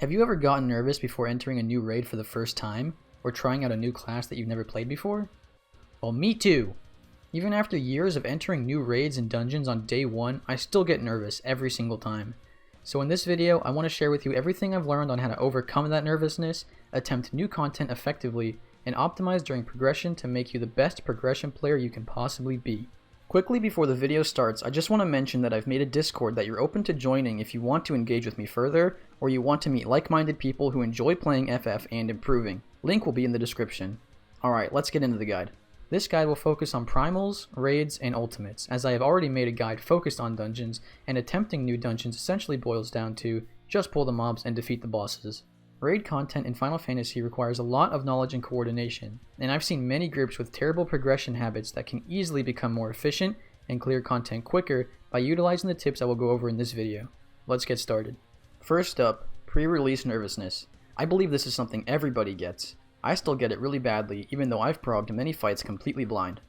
Have you ever gotten nervous before entering a new raid for the first time, or trying out a new class that you've never played before? Well, me too! Even after years of entering new raids and dungeons on day 1, I still get nervous every single time. So in this video, I want to share with you everything I've learned on how to overcome that nervousness, attempt new content effectively, and optimize during progression to make you the best progression player you can possibly be. Quickly before the video starts, I just want to mention that I've made a Discord that you're open to joining if you want to engage with me further, or you want to meet like-minded people who enjoy playing FF and improving. Link will be in the description. Alright, let's get into the guide. This guide will focus on primals, raids, and ultimates, as I have already made a guide focused on dungeons, and attempting new dungeons essentially boils down to just pull the mobs and defeat the bosses. Raid content in Final Fantasy requires a lot of knowledge and coordination, and I've seen many groups with terrible progression habits that can easily become more efficient and clear content quicker by utilizing the tips I will go over in this video. Let's get started. First up, pre-release nervousness. I believe this is something everybody gets. I still get it really badly, even though I've progged many fights completely blind.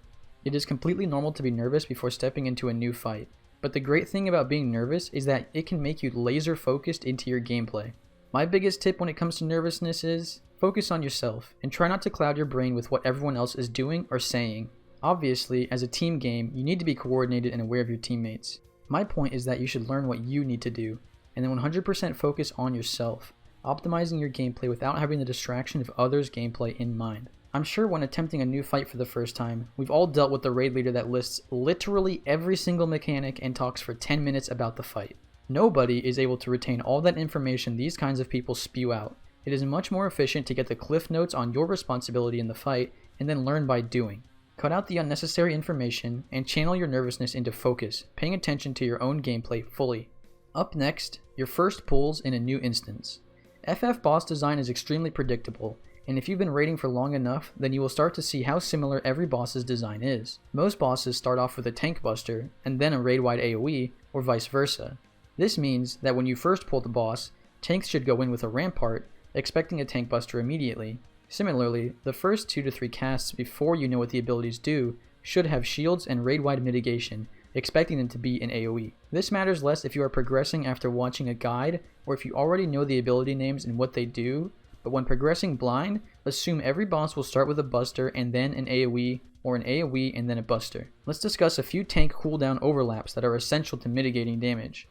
It is completely normal to be nervous before stepping into a new fight, but the great thing about being nervous is that it can make you laser focused into your gameplay. My biggest tip when it comes to nervousness is, focus on yourself, and try not to cloud your brain with what everyone else is doing or saying. Obviously, as a team game, you need to be coordinated and aware of your teammates. My point is that you should learn what you need to do, and then 100% focus on yourself, optimizing your gameplay without having the distraction of others' gameplay in mind. I'm sure when attempting a new fight for the first time, we've all dealt with the raid leader that lists literally every single mechanic and talks for 10 minutes about the fight. Nobody is able to retain all that information these kinds of people spew out. It is much more efficient to get the cliff notes on your responsibility in the fight and then learn by doing. Cut out the unnecessary information and channel your nervousness into focus, paying attention to your own gameplay fully. Up next, your first pulls in a new instance. FF boss design is extremely predictable, and if you've been raiding for long enough, then you will start to see how similar every boss's design is. Most bosses start off with a tank buster, and then a raid-wide AoE, or vice versa. This means that when you first pull the boss, tanks should go in with a rampart, expecting a tank buster immediately. Similarly, the first 2 to 3 casts before you know what the abilities do should have shields and raid-wide mitigation, expecting them to be an AoE. This matters less if you are progressing after watching a guide, or if you already know the ability names and what they do, but when progressing blind, assume every boss will start with a buster and then an AoE, or an AoE and then a buster. Let's discuss a few tank cooldown overlaps that are essential to mitigating damage.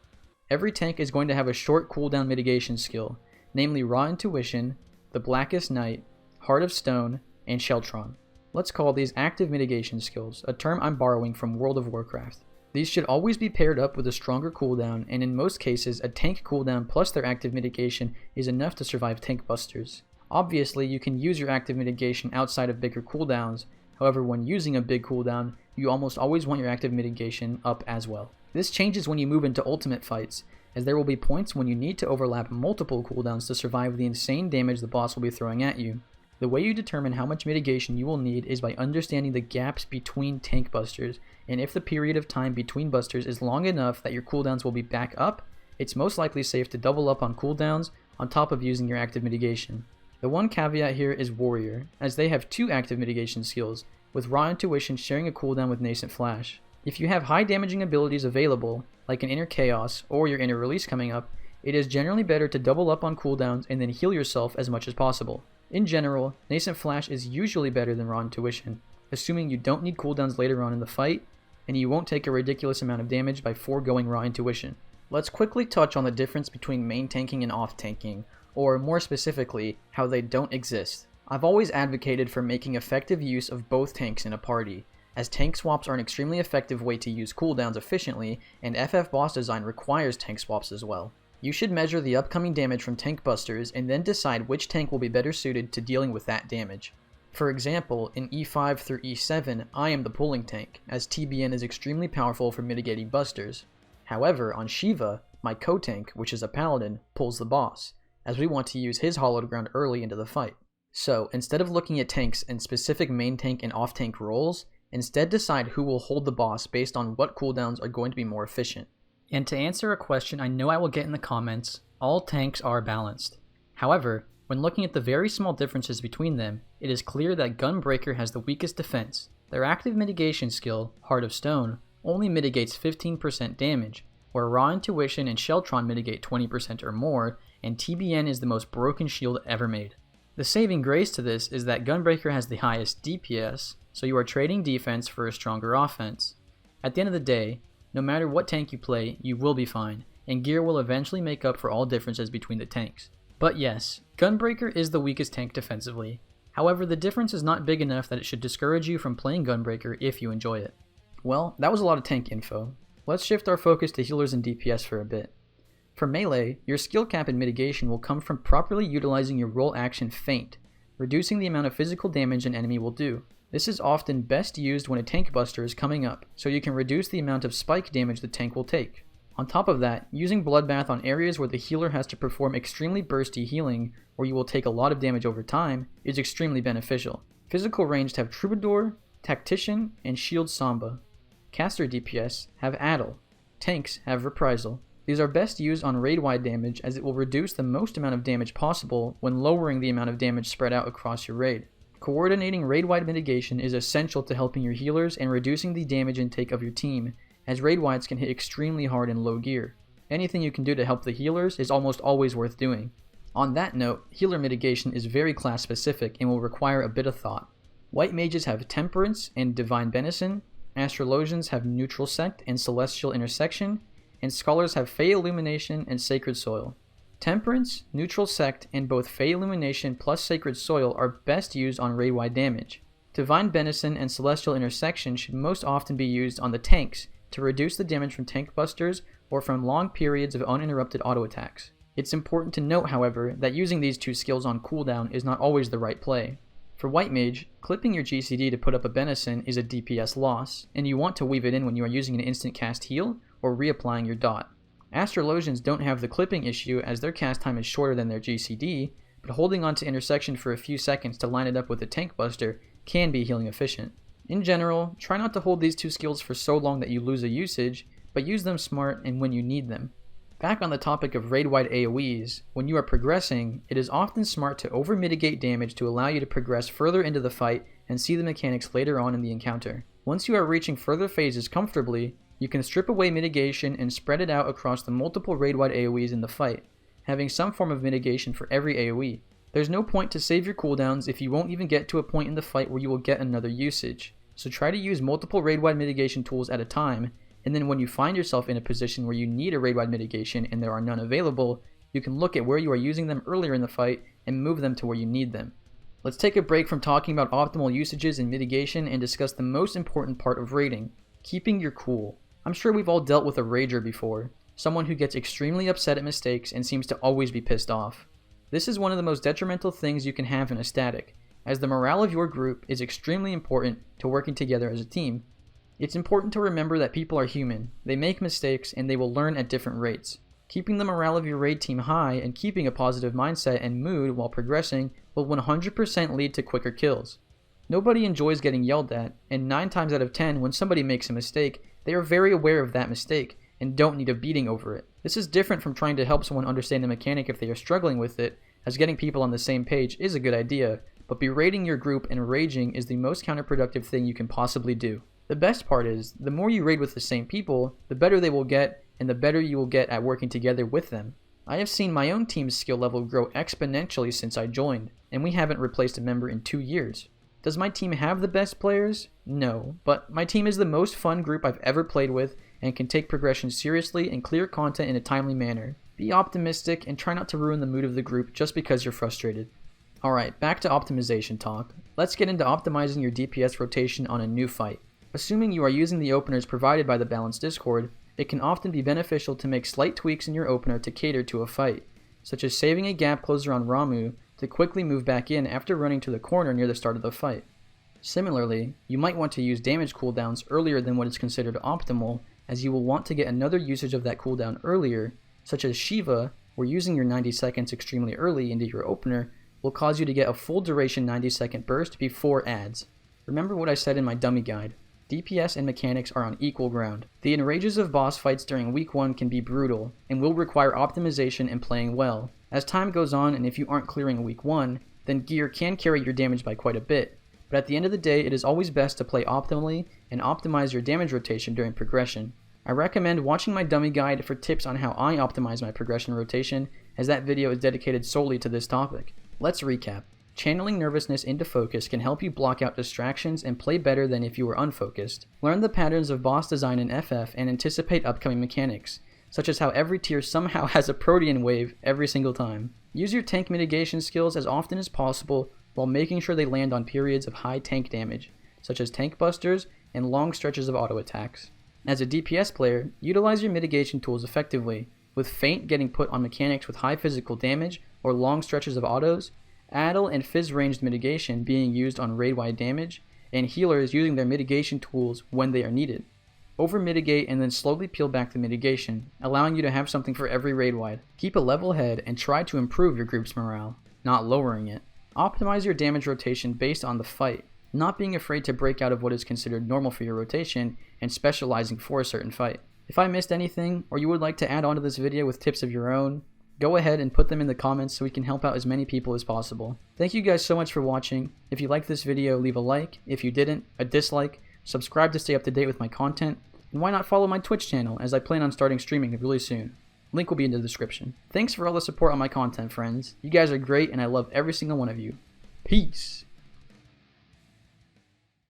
Every tank is going to have a short cooldown mitigation skill, namely Raw Intuition, the Blackest Night, Heart of Stone, and Sheltron. Let's call these active mitigation skills, a term I'm borrowing from World of Warcraft. These should always be paired up with a stronger cooldown, and in most cases, a tank cooldown plus their active mitigation is enough to survive tank busters. Obviously, you can use your active mitigation outside of bigger cooldowns, however when using a big cooldown, you almost always want your active mitigation up as well. This changes when you move into ultimate fights, as there will be points when you need to overlap multiple cooldowns to survive the insane damage the boss will be throwing at you. The way you determine how much mitigation you will need is by understanding the gaps between tank busters, and if the period of time between busters is long enough that your cooldowns will be back up, it's most likely safe to double up on cooldowns on top of using your active mitigation. The one caveat here is Warrior, as they have 2 active mitigation skills, with Raw Intuition sharing a cooldown with Nascent Flash. If you have high damaging abilities available, like an Inner Chaos or your Inner Release coming up, it is generally better to double up on cooldowns and then heal yourself as much as possible. In general, Nascent Flash is usually better than Raw Intuition, assuming you don't need cooldowns later on in the fight, and you won't take a ridiculous amount of damage by foregoing Raw Intuition. Let's quickly touch on the difference between main tanking and off tanking, or more specifically, how they don't exist. I've always advocated for making effective use of both tanks in a party, as tank swaps are an extremely effective way to use cooldowns efficiently, and FF boss design requires tank swaps as well. You should measure the upcoming damage from tank busters and then decide which tank will be better suited to dealing with that damage. For example, in E5 through E7, I am the pulling tank, as TBN is extremely powerful for mitigating busters. However, on Shiva, my co-tank, which is a paladin, pulls the boss, as we want to use his hollowed ground early into the fight. So, instead of looking at tanks in specific main tank and off tank roles, instead decide who will hold the boss based on what cooldowns are going to be more efficient. And to answer a question I know I will get in the comments, all tanks are balanced. However, when looking at the very small differences between them, it is clear that Gunbreaker has the weakest defense. Their active mitigation skill, Heart of Stone, only mitigates 15% damage, where Raw Intuition and Sheltron mitigate 20% or more, and TBN is the most broken shield ever made. The saving grace to this is that Gunbreaker has the highest DPS, so you are trading defense for a stronger offense. At the end of the day, no matter what tank you play, you will be fine, and gear will eventually make up for all differences between the tanks. But yes, Gunbreaker is the weakest tank defensively. However, the difference is not big enough that it should discourage you from playing Gunbreaker if you enjoy it. Well, that was a lot of tank info. Let's shift our focus to healers and DPS for a bit. For melee, your skill cap in mitigation will come from properly utilizing your role action Feint, reducing the amount of physical damage an enemy will do. This is often best used when a tank buster is coming up, so you can reduce the amount of spike damage the tank will take. On top of that, using Bloodbath on areas where the healer has to perform extremely bursty healing, or you will take a lot of damage over time, is extremely beneficial. Physical ranged have Troubadour, Tactician, and Shield Samba. Caster DPS have Addle. Tanks have Reprisal. These are best used on raid-wide damage as it will reduce the most amount of damage possible when lowering the amount of damage spread out across your raid. Coordinating raid-wide mitigation is essential to helping your healers and reducing the damage intake of your team, as raid-wides can hit extremely hard in low gear. Anything you can do to help the healers is almost always worth doing. On that note, healer mitigation is very class specific and will require a bit of thought. White mages have Temperance and Divine Benison, Astrologians have Neutral Sect and Celestial Intersection, and Scholars have Fey Illumination and Sacred Soil. Temperance, Neutral Sect, and both Fey Illumination plus Sacred Soil are best used on raid-wide damage. Divine Benison and Celestial Intersection should most often be used on the tanks to reduce the damage from tank busters or from long periods of uninterrupted auto attacks. It's important to note, however, that using these two skills on cooldown is not always the right play. For White Mage, clipping your GCD to put up a Benison is a DPS loss, and you want to weave it in when you are using an instant cast heal or reapplying your dot. Astrologians don't have the clipping issue as their cast time is shorter than their GCD, but holding onto intersection for a few seconds to line it up with a tank buster can be healing efficient. In general, try not to hold these two skills for so long that you lose a usage, but use them smart and when you need them. Back on the topic of raid-wide AoEs, when you are progressing, it is often smart to over-mitigate damage to allow you to progress further into the fight and see the mechanics later on in the encounter. Once you are reaching further phases comfortably, you can strip away mitigation and spread it out across the multiple raid-wide AoEs in the fight, having some form of mitigation for every AoE. There's no point to save your cooldowns if you won't even get to a point in the fight where you will get another usage, so try to use multiple raid-wide mitigation tools at a time, and then when you find yourself in a position where you need a raid-wide mitigation and there are none available, you can look at where you are using them earlier in the fight and move them to where you need them. Let's take a break from talking about optimal usages and mitigation and discuss the most important part of raiding, keeping your cool. I'm sure we've all dealt with a rager before, someone who gets extremely upset at mistakes and seems to always be pissed off. This is one of the most detrimental things you can have in a static, as the morale of your group is extremely important to working together as a team. It's important to remember that people are human, they make mistakes, and they will learn at different rates. Keeping the morale of your raid team high and keeping a positive mindset and mood while progressing will 100% lead to quicker kills. Nobody enjoys getting yelled at, and 9 times out of 10 when somebody makes a mistake, they are very aware of that mistake and don't need a beating over it. This is different from trying to help someone understand the mechanic if they are struggling with it, as getting people on the same page is a good idea, but berating your group and raging is the most counterproductive thing you can possibly do. The best part is, the more you raid with the same people, the better they will get, and the better you will get at working together with them. I have seen my own team's skill level grow exponentially since I joined, and we haven't replaced a member in 2 years. Does my team have the best players? No, but my team is the most fun group I've ever played with and can take progression seriously and clear content in a timely manner. Be optimistic and try not to ruin the mood of the group just because you're frustrated. Alright, back to optimization talk. Let's get into optimizing your DPS rotation on a new fight. Assuming you are using the openers provided by the Balanced Discord, it can often be beneficial to make slight tweaks in your opener to cater to a fight, such as saving a gap closer on Ramuh to quickly move back in after running to the corner near the start of the fight. Similarly, you might want to use damage cooldowns earlier than what is considered optimal, as you will want to get another usage of that cooldown earlier, such as Shiva, where using your 90 seconds extremely early into your opener will cause you to get a full duration 90-second burst before adds. Remember what I said in my dummy guide. DPS and mechanics are on equal ground. The enrages of boss fights during week 1 can be brutal, and will require optimization and playing well. As time goes on and if you aren't clearing week 1, then gear can carry your damage by quite a bit, but at the end of the day it is always best to play optimally and optimize your damage rotation during progression. I recommend watching my dummy guide for tips on how I optimize my progression rotation, as that video is dedicated solely to this topic. Let's recap. Channeling nervousness into focus can help you block out distractions and play better than if you were unfocused. Learn the patterns of boss design in FF and anticipate upcoming mechanics, such as how every tier somehow has a Protean wave every single time. Use your tank mitigation skills as often as possible while making sure they land on periods of high tank damage, such as tank busters and long stretches of auto attacks. As a DPS player, utilize your mitigation tools effectively, with Feint getting put on mechanics with high physical damage or long stretches of autos, Addle and Fizz ranged mitigation being used on raid-wide damage, and healers using their mitigation tools when they are needed. Overmitigate and then slowly peel back the mitigation, allowing you to have something for every raid-wide. Keep a level head and try to improve your group's morale, not lowering it. Optimize your damage rotation based on the fight, not being afraid to break out of what is considered normal for your rotation and specializing for a certain fight. If I missed anything, or you would like to add on to this video with tips of your own, go ahead and put them in the comments so we can help out as many people as possible. Thank you guys so much for watching. If you liked this video, leave a like. If you didn't, a dislike. Subscribe to stay up to date with my content. And why not follow my Twitch channel, as I plan on starting streaming really soon. Link will be in the description. Thanks for all the support on my content, friends. You guys are great and I love every single one of you. Peace!